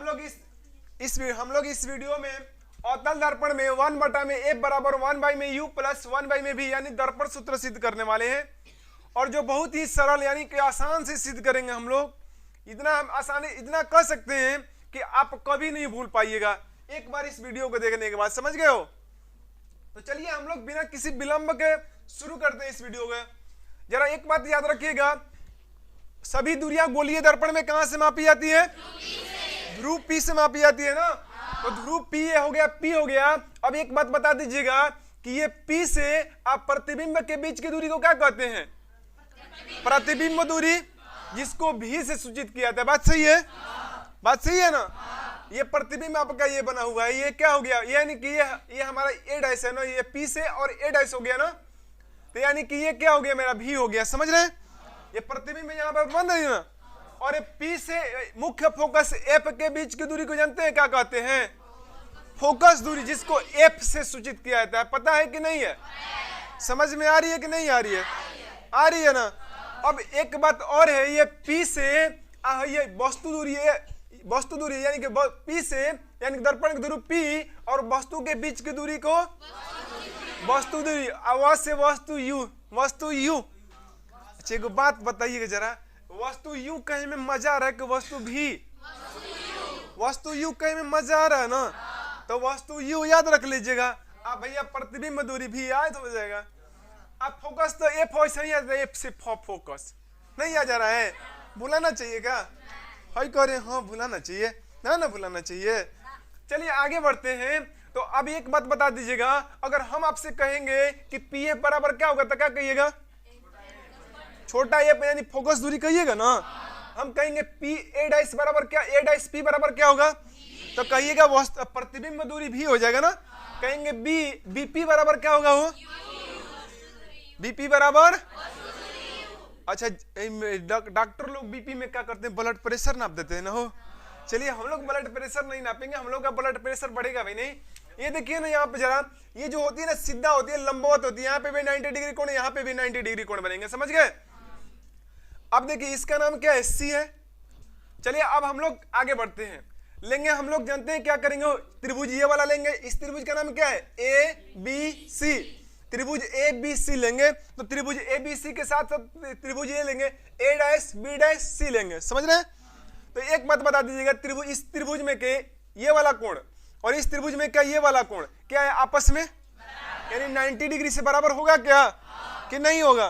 हम लोग इस वीडियो में अवतल दर्पण में 1 में F बराबर 1 में U प्लस 1 में V यानी दर्पण सूत्र सिद्ध करने वाले हैं। और जो बहुत ही सरल यानी कि आसान से सिद्ध करेंगे हम लोग। इतना कह सकते हैं कि आप कभी नहीं भूल पाइएगा एक बार इस वीडियो को देखने के बाद। समझ गए हो? तो चलिए हम लोग बिना किसी विलंब के शुरू करते हैं इस वीडियो को। जरा एक बात याद रखिएगा, सभी दूरियां गोलीय दर्पण में कहां से मापी जाती है? ध्रुव P से मापी जाती है ना। तो ध्रुव P हो गया, P हो गया। अब एक बात बता दीजिएगा कि ये P से आप प्रतिबिंब के बीच की दूरी को क्या कहते हैं? प्रतिबिंब दूरी, जिसको V से सूचित किया था। बात सही है? बात सही है ना? ये प्रतिबिंब आपका ये बना हुआ है, ये क्या हो गया? यानी कि ये हमारा A डैश है ना, ये P से और A डैश हो गया ना। तो यानी कि ये क्या हो गया? मेरा V हो गया। समझ रहे हैं? ये प्रतिबिंब यहाँ पर बन रही है ना। और ये P से मुख्य फोकस F के बीच की दूरी को जानते हैं क्या कहते हैं? फोकस दूरी, जिसको F से सूचित किया जाता है। पता है कि नहीं है? समझ में आ रही है कि नहीं आ रही है? आ रही है ना। अब एक बात और है, ये P से ये वस्तु दूरी है, वस्तु दूरी यानी कि P से यानी कि दर्पण की दूरी P और वस्तु के बीच की दूरी को वस्तु दूरी, आवाज से वस्तु U, वस्तु U। अच्छा एक बात बताइएगा जरा, वस्तु U कहीं में मजा आ रहा है कि वस्तु V? वस्तु U कहीं में मजा आ रहा है ना, तो वस्तु U याद रख लीजिएगा आप भैया। प्रतिबिंब दूरी भी याद हो जाएगा। आप फोकस तो F वैसे ही आता है, F से फोकस नहीं आ जा रहा है। भुलाना चाहिए क्या? हाई करे हाँ भुलाना चाहिए ना भुलाना चाहिए। चलिए आगे बढ़ते हैं। तो अब एक बात बता दीजिएगा, अगर हम आपसे कहेंगे कि PF बराबर क्या होगा तो क्या कहिएगा? छोटा F यानी फोकस दूरी कहिएगा ना। हम कहेंगे P A डैश बराबर क्या? A डैश P बराबर क्या होगा? तो कहिएगा प्रतिबिंब दूरी भी हो जाएगा ना। कहेंगे BP बराबर क्या होगा? वो BP बराबर, अच्छा डॉक्टर लोग BP में क्या करते हैं? ब्लड प्रेशर नाप देते हैं ना। हो चलिए हम लोग ब्लड प्रेशर नहीं नापेंगे, हम लोग का ब्लड प्रेशर बढ़ेगा भाई नहीं। ये देखिए ना यहाँ पे जरा, ये जो होती है ना सीधा होती है, लंबवत होती है। यहाँ पे भी 90 डिग्री कोण, यहाँ पे भी 90 डिग्री कोण बनेंगे। समझ गए? अब देखिए इसका नाम क्या है? C है। चलिए अब हम लोग आगे बढ़ते हैं। लेंगे हम लोग जानते हैं क्या करेंगे? त्रिभुज ये वाला लेंगे। इस त्रिभुज का नाम क्या है? ABC। त्रिभुज ABC लेंगे तो त्रिभुज ABC के साथ साथ त्रिभुज ये लेंगे A dash B dash C लेंगे। समझ रहे हैं? तो एक बात बता दीजिएगा, त्रिभुज इस त्रिभुज में के ये वाला कोण और इस त्रिभुज में क्या ये वाला कोण क्या है आपस में? यानी 90 डिग्री से बराबर होगा क्या कि नहीं होगा?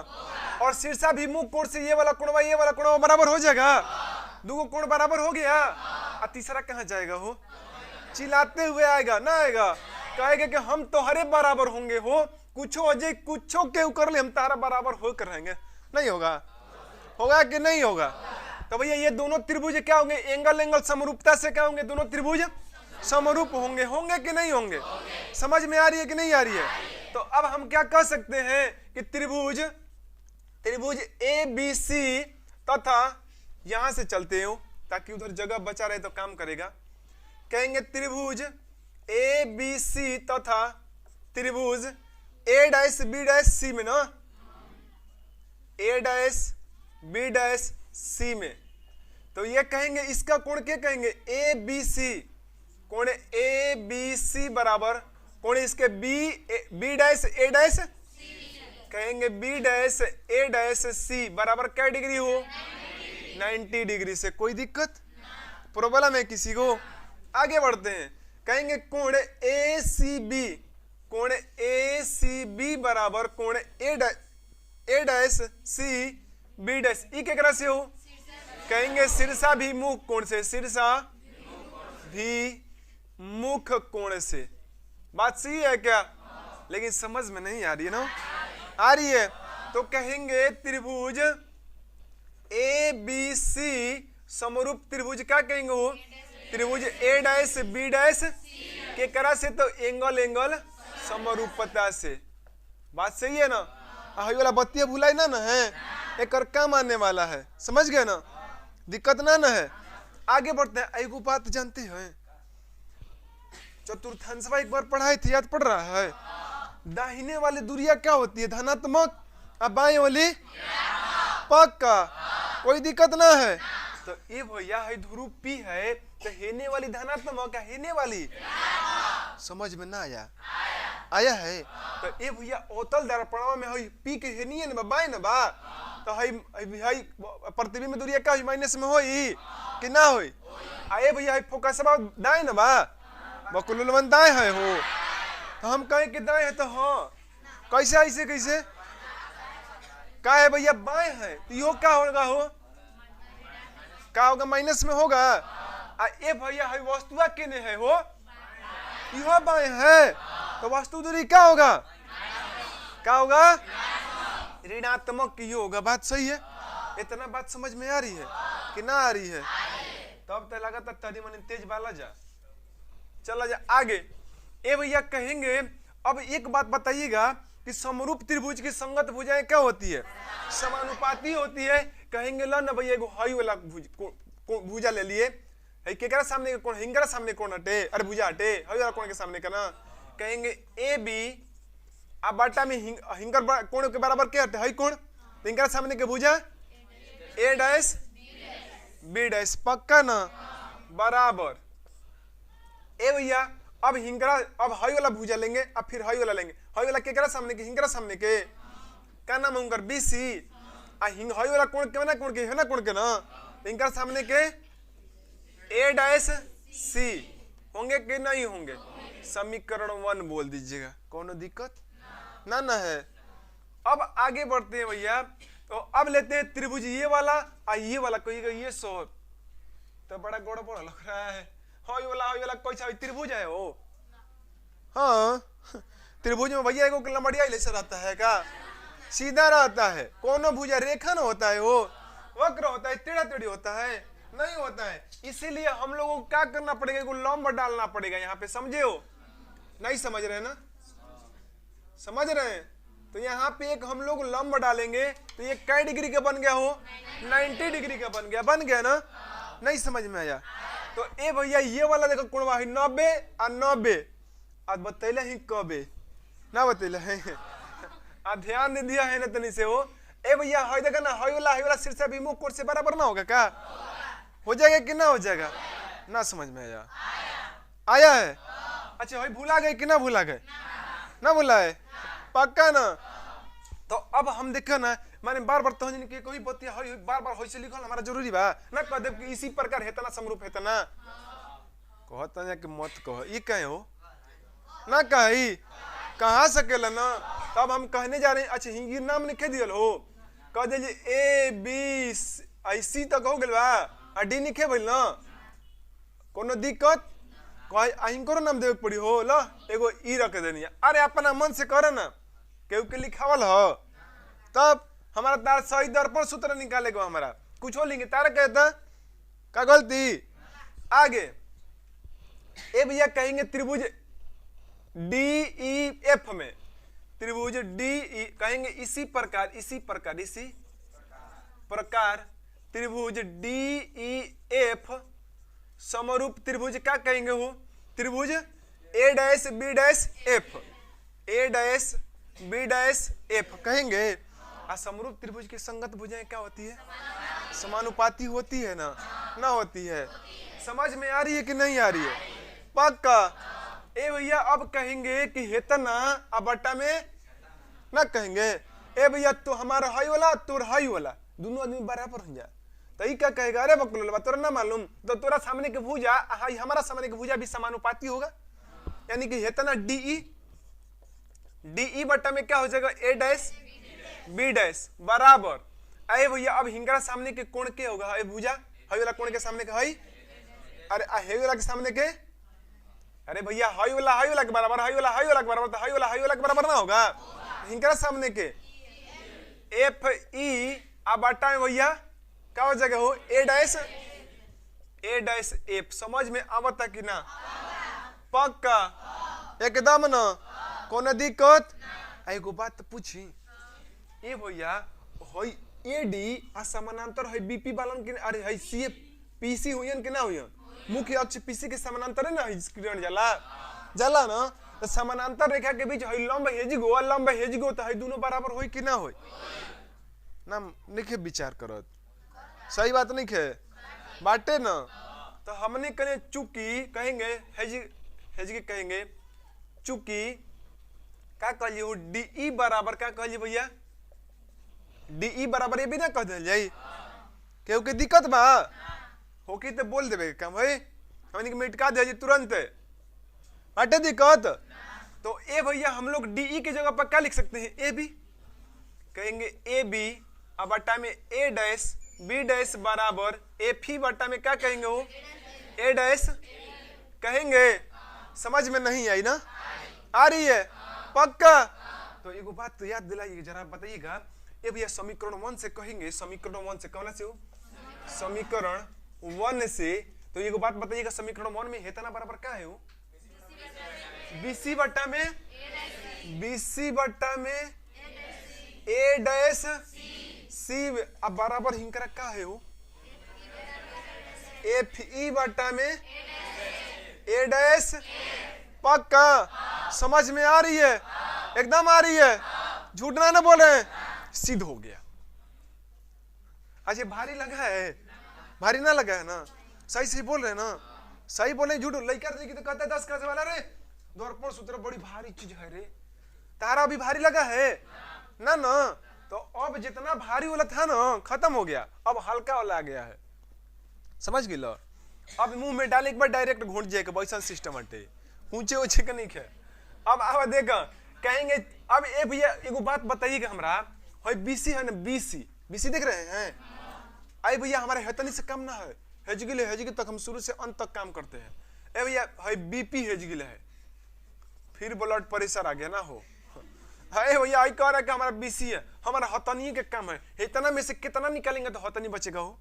और शीर्षाभिमुख कोण से ये वाला कोण ये वाला कोण बराबर हो जाएगा। दो कोण बराबर हो गया। और तीसरा कहाँ जाएगा? हो चिल्लाते हुए आएगा ना, आएगा कहेगा कि हम तो हरे बराबर होंगे। हो कुछो अजय कुछो के कर ले, हम तारा बराबर होकर रहेंगे। नहीं होगा? होगा कि नहीं होगा? तो भैया ये दोनों त्रिभुज क्या होंगे? एंगल समरूपता से क्या होंगे? दोनों त्रिभुज समरूप होंगे। होंगे कि नहीं होंगे? समझ में आ रही है कि नहीं आ रही है? तो अब हम क्या कह सकते हैं कि त्रिभुज ABC तथा यहां से चलते हो ताकि उधर जगह बचा रहे तो काम करेगा। कहेंगे त्रिभुज ABC तथा त्रिभुज A dash B dash C में ना, A dash B dash C में, तो ये कहेंगे इसका कोण क्या कहेंगे? ABC। कोण ABC बराबर कोण इसके B डैश A डैश कहेंगे B dash A dash C बराबर क्या डिग्री हो? 90 डिग्री से। कोई दिक्कत प्रॉब्लम है किसी को? आगे बढ़ते हैं। कहेंगे कोण ACB, कोण ACB बराबर कोण A dash C B dash ई केकरा से हो? कहेंगे शीर्षाभिमुख कोण से, शीर्षाभिमुख कोण से। बात सही है क्या? लेकिन समझ में नहीं आ रही है ना? आ रही है? तो कहेंगे त्रिभुज ABC समरूप त्रिभुज क्या कहेंगे? वो त्रिभुज A डैश B डैश के करा से, तो एंगल समरूपता से। बात सही है ना? हाई वाला बत्तियां भुलाई ना है, एक काम आने वाला है। समझ गए ना? दिक्कत ना है। आगे बढ़ते हैं। एक बात जानते हैं, चतुर्थांशवा एक बार पढ़ाई थी, याद पड़ रहा है? दाहिने वाली दूरिया क्या होती है? धनात्मक। अब बाएं वाली पक्का। कोई दिक्कत ना है? तो ये भैया है ध्रुव पी है तो हेने वाली धनात्मक हो क्या हेने वाली समझ में ना आया आया है। तो ये भैया अवतल दर्पण में है पी के हेनिए न बाय न बा तो है प्रतिबिंब दूरी का माइनस में होई कि ना होई आए भैया है फोकस दाएं न बा बकुलवन दाएं है हो तो हम कहें कि दाएं है तो हाँ कैसे ऐसे कैसे का है भैया बाएं है तो यो क्या होगा हो क्या होगा माइनस में होगा ये भैया है वस्तुआ किने है हो यह बाएं है तो वस्तु दूरी क्या होगा ऋणात्मक की होगा। बात सही है इतना बात समझ में आ रही है कि ना आ रही है तब तो लगा था तरी मन तेज वाला जा चला जा आगे। ए भैया कहेंगे अब एक बात बताइएगा कि समरूप त्रिभुज की संगत भुजाएं क्या होती है समानुपाती होती है। कहेंगे ला ना भैया हई वाला भुजा ले लिए है केकरा सामने कौन हिंगरा सामने कौन हटे अरे भुजा हटे हई वाला कौन के सामने का ना कहेंगे ए बी अब बाटा में हिंगर कोण के बराबर क्या हटे हई कौन हिंगरा सामने के भुजा ए डैश बी डैश पक्का ना बराबर। ए भैया अब हिंगरा अब हई वाला भुजा लेंगे अब फिर हई वाला लेंगे हई वाला केकरा सामने के हिंगरा सामने के क्या नाम होंगे बीसी हई वाला कोण के ना कोण के है ना कोण के ना हिंगरा सामने के ए डैश सी होंगे कि नहीं होंगे समीकरण 1 बोल दीजिएगा कोनो दिक्कत ना ना है। अब आगे बढ़ते हैं भैया तो अब लेते हैं त्रिभुज ये वाला ये वाला कोई ये सौ तो बड़ा गोड़ा बोड़ा लग रहा है हई वाला कोई सा त्रिभुज है वो हाँ त्रिभुज में भैया एगो लंबड़िया ऐसा रहता है का सीधा रहता है कोनो भुजा रेखा ना होता है वो वक्र होता है टेढ़ा टेढ़ी होता है नहीं होता है। इसीलिए हम लोगों को क्या करना पड़ेगा लंब डालना पड़ेगा यहाँ पे समझे हो नहीं समझ रहे ना समझ रहे हैं तो यहाँ पे एक हम लोग लंब डालेंगे तो ये कै डिग्री का बन गया हो 90 डिग्री का बन गया ना नहीं समझ में आया। तो ए भैया ये वाला देखो कोणवा है 90 और 90 आज बतैले ही कबे ना बतैले है ध्यान दे दिया है ना तनी से हो। ए भैया हई देखा ना हई वाला शीर्ष अभिमुख कोण से बराबर ना होगा क्या हो जाएगा कि ना हो जाएगा ना समझ में आया है। अच्छा हई भूला गए कि ना भूला गए ना भूला है पक्का ना। तो अब हम देखो ना माने बार बार तो के कोई बतिया हई बार बार होइसे लिखल हमारा जरूरी बा ना कह दे कि इसी प्रकार हेतना समरूप हेतना कहता है कि मत कहो ये कहे हो ना कही कहां सकेला ना तब हम कहने जा रहे हैं। अच्छा हिंगी नाम लिखे दियल हो कह दे ए बी सी तक हो गेल बा डी लिखे भइल ना कोनो दिक्कत करो नाम देवे पड़ी हो लो एगो ई रख देनी अरे अपना मन से करे ना केहू के लिखावल हो तब हमारा तार सही दर्पण सूत्र निकाले को हमारा कुछ हो लेंगे तारा कहता का गलती आगे। ए भैया कहेंगे त्रिभुज डी ई एफ में त्रिभुज डी ई कहेंगे इसी प्रकार त्रिभुज डी ई एफ समरूप त्रिभुज क्या कहेंगे हो त्रिभुज ए डैश बी डैश एफ कहेंगे। समरूप त्रिभुज की संगत भुजाएं क्या होती है समानुपाती होती है ना होती है। समझ में आ रही है कि नहीं आ रही है पक्का। ए भैया अब कहेंगे कि हेतना बट्टा में ना कहेंगे ए भैया तो हमारा हई वाला तोर हई वाला दोनों आदमी बराबर हो जा तो ई क्या कहेगा अरे बकलोल तोरा ना मालूम तो तोरा सामने के भुजा हमारा सामने के भुजा भी समानुपाती होगा यानी कि हेतना डी बट्टा में क्या हो जाएगा ए डैश बी डैश बराबर। अरे भैया अब हिंगरा सामने के कोण के होगा ए भुजा हई वाला कोण के सामने के हई अरे हे वाला के सामने के अरे भैया हई वाला के बराबर हई वाला के बराबर तो हई वाला के बराबर ना होगा हिंगरा सामने के एफ ई बट्टा में भैया क्या हो जाएगा हो ए डैश एफ समझ में आवता कि ना पक्का एकदम ना कोनो दिक्कत। एगो बात पूछी ए भैया होई ए डी समानांतर है बीपी बालन के अरे है सी पीसी हुयन के ना हुयन मुख्य अक्ष पीसी के समानांतर है ना किरण जाला ना तो समानांतर रेखा के बीच है लंब हेजिगो तो है दोनों बराबर होई कि ना होई ना लिखे विचार करत सही बात नहीं है बाटे ना। तो हमने कहें चूंकि कहेंगे हेज के कहेंगे चूंकि क्या कहिए हो डी बराबर क्या कहिए भैया डी बराबर ये भी ना कह दिल जाई क्योंकि दिक्कत बा होकी तो बोल देवे क्या भाई हमने मिटका दे तुरंत बाटे दिक्कत। तो ए भैया हम लोग डी की जगह पर क्या लिख सकते हैं ए बी कहेंगे ए बी अब बट्टा में ए डैश बी डैश बराबर ए फी बट्टा में क्या कहेंगे वो ए डैश कहेंगे। समझ में नहीं आई ना आ रही है पक्का। तो एगो बात तो याद दिलाइए जरा बताइएगा ये भैया समीकरण 1 से कहेंगे समीकरण 1 से कौन से हो समीकरण 1 से। तो एगो बात बताइएगा समीकरण 1 में हेतना बराबर क्या है वो बीसी बट्टा में ए डैश सी अब बराबर हिंकरा क्या है वो एफ ई बट्टा में ए डैश पक्का। समझ में आ रही है एकदम आ रही है झूठ ना बोले सिद्ध हो गया। अजय भारी लगा है भारी ना लगा है ना सही सही बोल रहे हैं ना सही बोले झूठ लड़का तो कहते 10 क्लास वाला रे दर्पण सूत्र बड़ी भारी चीज है रे तारा भी भारी लगा है ना ना। तो अब जितना भारी वाला था ना खत्म हो गया अब हल्का वाला आ गया है समझ गए लो। अब मुंह में डाल एक बार डायरेक्ट घुट जाएगा वैसा सिस्टम हटे ऊंचे ऊंचे का नहीं है। अब देखा कहेंगे अब ए भैया एगो बात बताइएगा हमरा बीसी है ना बीसी देख रहे हैं आई भैया हमारे हेतनी से कम ना है हेजगिल तक हम शुरू से अंत तक काम करते हैं। ए भैया बीपी हेजगिल है फिर ब्लड प्रेशर आ गया ना हो है भैया आई कह रहा है कि हमारा बीसी है हमारा हतनी के कम है इतना में से कितना निकालेंगे तो हतनी बचेगा हो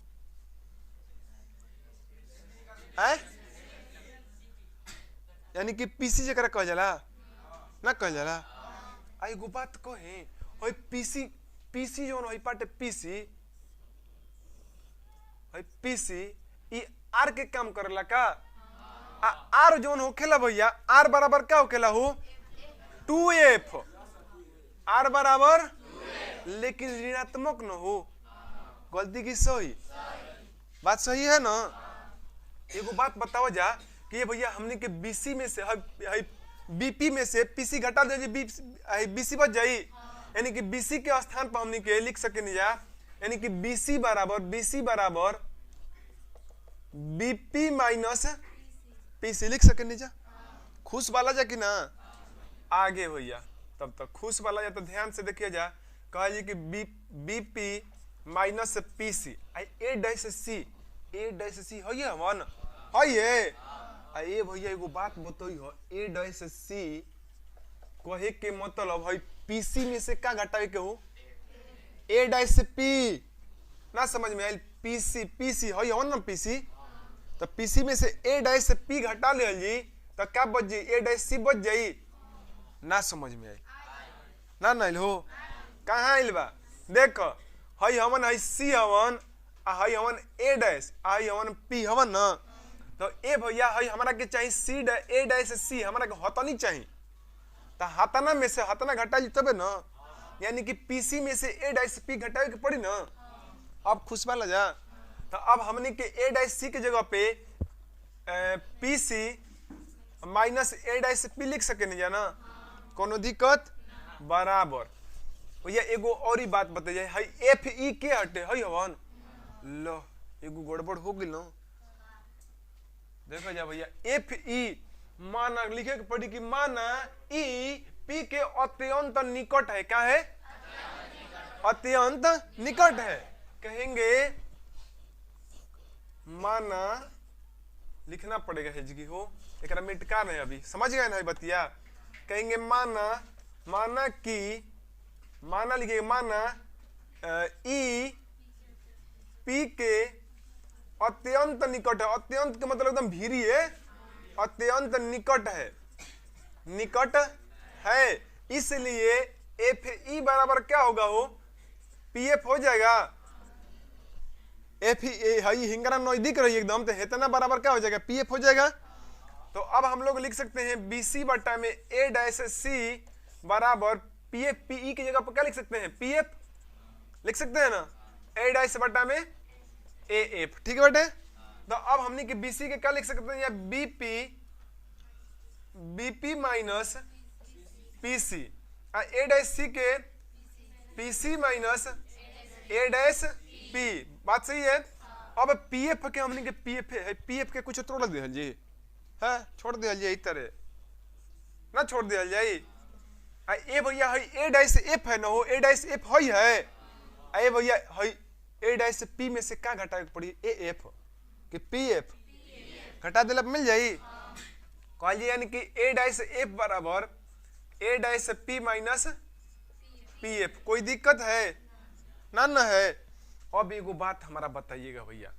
है यानी कि पीसी जरा कह जाला ना कह जाला आई गो बात कहे ओए पीसी जोन होई पाटे पीसी ई आर के काम करला का आर जोन होखेला भैया आर बराबर क्या होखेला हो 2f आर बराबर लेकिन ऋणात्मक न हो गलती की सही बात सही है ना। एगो बात बताओ जा कि ये भैया हमने के बीसी में से बीपी में से पीसी घटा दे बीसी बच जाई यानी कि बीसी के स्थान पर हमने के लिख सके नहीं जा यानी कि बीसी बराबर बीपी माइनस पीसी लिख सके नहीं जा खुश वाला जा कि ना आगे भैया तब तक खुश वाला जा तो ध्यान से देखिए जा कहा जी कि बीपी माइनस पीसी ए डैश सी है ये वन है ये भैया एगो बात बताई हो ए डैश सी कहे के मतलब है पीसी में से का घटावे के हो ए डैश पी ना समझ में आयल पीसी है ना पीसी तो पीसी में से ए डैश पी घटा ले जी तो क्या बच जाई ए डैश सी बच जाई ना समझ में आई ना नहीं हो कहाँ आइल बा देख हई हमन हई सी हवन हई हमन ए डैश हई हमन पी हवन ना। तो ए भैया हई हमरा के चाहिए सी ए डैश सी हमरा के हतनी चाहिए तो हतना में से हतना घटा तबे ना यानी कि पीसी में से ए डैश पी घटावे के पड़ी ना। अब खुश वाला जा तो अब हमने के ए डैश सी के जगह पे पीसी माइनस ए डैश पी लिख सके नहीं जाना कोनो दिक्कत बराबर। भैया एगो और ही बात बताइए हई एफ ई के हटे हई हवन लो एगो गड़बड़ हो गई ना देखो जा भैया एफ ई माना लिखे के पड़ी कि माना ई पी के अत्यंत निकट है क्या है अत्यंत निकट है कहेंगे माना लिखना पड़ेगा हेजगी हो एक मिटका नहीं अभी समझ गए ना बतिया कहेंगे माना कि माना लिखिए माना ई पी के अत्यंत निकट है अत्यंत के मतलब एकदम भीरी है अत्यंत निकट है इसलिए एफ ई बराबर क्या होगा हो पी एफ हो जाएगा एफ ई हिंगरा नजदीक रही एकदम तो हेतना बराबर क्या हो जाएगा पी एफ हो जाएगा। तो अब हम लोग लिख सकते हैं बीसी बट्टा में ए डैश सी बराबर पी एफ पी ई की जगह पर क्या लिख सकते हैं पी एफ लिख सकते हैं ना ए डैश बट्टा में ए एफ ठीक है बेटे तो अब हमने के बीसी के क्या लिख सकते हैं, या बीपी माइनस पीसी, ए डैश सी के पीसी माइनस ए डैश पी। बात सही है। अब पीएफ के हमने के पीएफ है, पीएफ के कुछ तोड़ दिया जी है, छोड़ दिया जाए इस तरह ना, छोड़ दिया जाए। ए भैया है ए डैश एफ है ना, हो ए डैश एफ है, ए भैया है ए डैश पी में से क्या घटा पड़ी, ए एफ कि पी एफ घटा दिला मिल जाई। कहलिए यानी कि ए डैश एफ बराबर A dash P minus P F. कोई दिक्कत है ना, ना है। अब एगो बात हमारा बताइएगा भैया,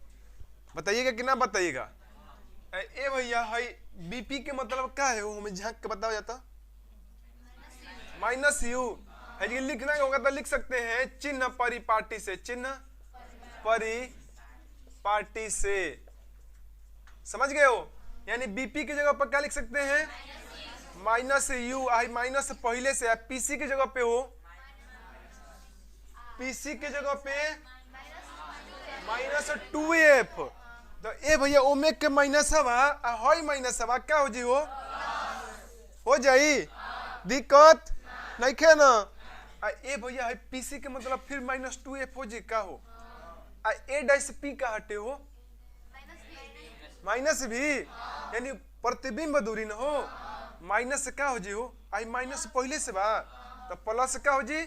बताइएगा कि ना बताइएगा। ए भैया है बीपी के मतलब क्या है, वो हमें झांक के बताओ जाता, माइनस यू है जी। लिखना होगा तो लिख सकते हैं चिन्ह परिपाटी से, चिन्ह परिपाटी से, समझ गए हो। यानी बीपी की जगह पर क्या लिख सकते हैं, माइनस यू। आई माइनस पहले से, पीसी की जगह पे हो, पीसी के जगह पे माइनस 2f। तो ए भैया ओमेग के माइनस हवा माइनस हवा क्या हो जी, हो जाई, दिक्कत नहीं खे ना। ए भैया है पीसी के मतलब फिर माइनस 2f हो जी, का हो। ए डैश पी का हटे हो माइनस भी, यानी प्रतिबिंब दूरी न हो, माइनस क्या हो जी, हो आई माइनस पहले से बा तो प्लस क्या हो जी,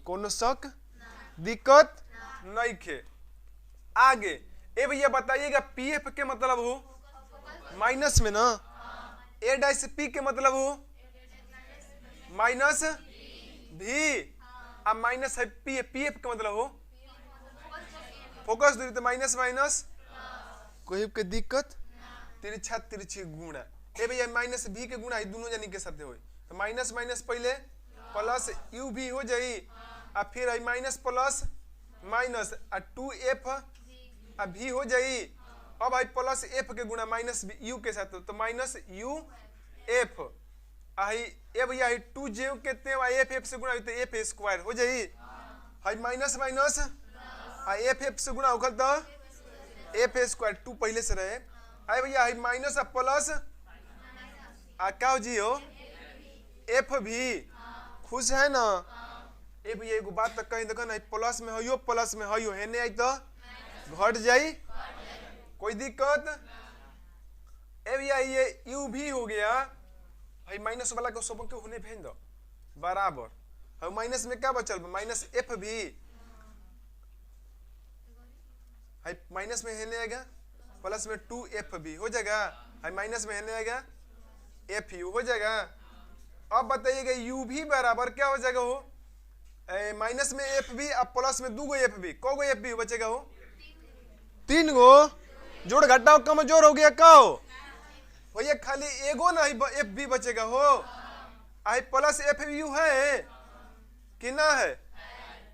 कोनो शक दिक्कत नहीं खे। आगे ए भैया बताइएगा पीएफ के मतलब हो माइनस में ना, ए डैश पी के मतलब हो माइनस भी, अब माइनस है पीएफ का मतलब हो फोकस दूरी, तो माइनस माइनस कोई के दिक्कत, तिरछा तिरछी गुणा। ए भैया माइनस भी के गुणा दोनों जानी के साथ हो, तो माइनस माइनस पहले प्लस यू भी हो जाई, और फिर है माइनस प्लस माइनस 2f भी हो जाई। अब है प्लस एफ के गुणा माइनस यू के साथ, तो माइनस यू एफ। ए भैया है 2j कितने एफ एफ से गुणा तो एफ स्क्वायर हो जाई, है माइनस माइनस एफ एफ से गुणा होकर तो एफ स्क्वायर, 2 पहले से रहे। है भैया है माइनस प्लस क्या हो जी, हो एफ भी, खुश है ना। ए भैया एगो बात तक कहीं देखो ना, प्लस में हो प्लस में हो, हेने आई तो घट जाई, कोई दिक्कत। ए भैया ये यू भी हो गया, भाई माइनस वाला को सब के होने भेज दो बराबर, है माइनस में क्या बचल माइनस एफ भी, है माइनस में हेने आएगा प्लस में 2f भी हो जाएगा, है माइनस में हेने आएगा एफ यू हो जाएगा। अब बताइएगा यू भी बराबर क्या हो जाएगा, हो माइनस में एफ भी, अब प्लस में 2 गो एफ भी, को गो एफ भी बचेगा, हो 3 गो, जोड़ घटाओ कमजोर हो गया, का हो भैया खाली एगो ना एफ भी बचेगा, हो आई प्लस एफ यू है कि ना है।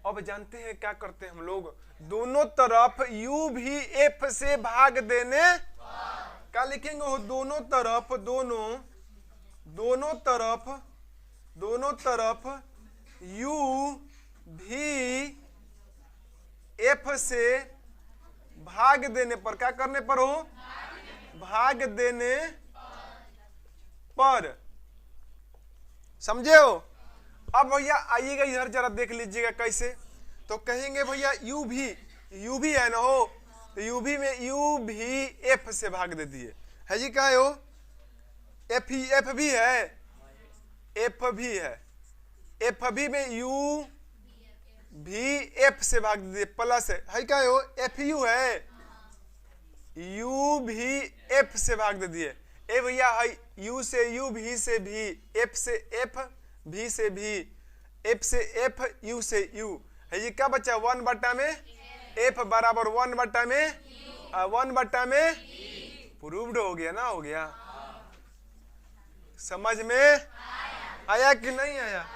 अब जानते हैं क्या करते हैं हम लोग, दोनों तरफ यू भी एफ से भाग देने, क्या लिखेंगे, हो दोनों तरफ, दोनों तरफ यू भी एफ से भाग देने पर, क्या करने पर, हो भाग देने पर, समझे हो। अब भैया आइएगा इधर जरा देख लीजिएगा कैसे, तो कहेंगे भैया यू भी है ना, हो तो यू भी में यू भी एफ से भाग देती है जी, क्या है, हो एफ भी है, एफ भी में यू भी एफ से भाग दीजिए, प्लस है क्या है, हो एफ यू है, यू भी एफ से भाग दे दिए। ए भैया है यू से यू, भी से भी, एफ से एफ, भी से भी, एफ से एफ, यू से यू है जी, क्या बचा 1/में एफ बराबर 1/में प्रूव्ड हो गया ना, हो गया। समझ में आया कि नहीं आया।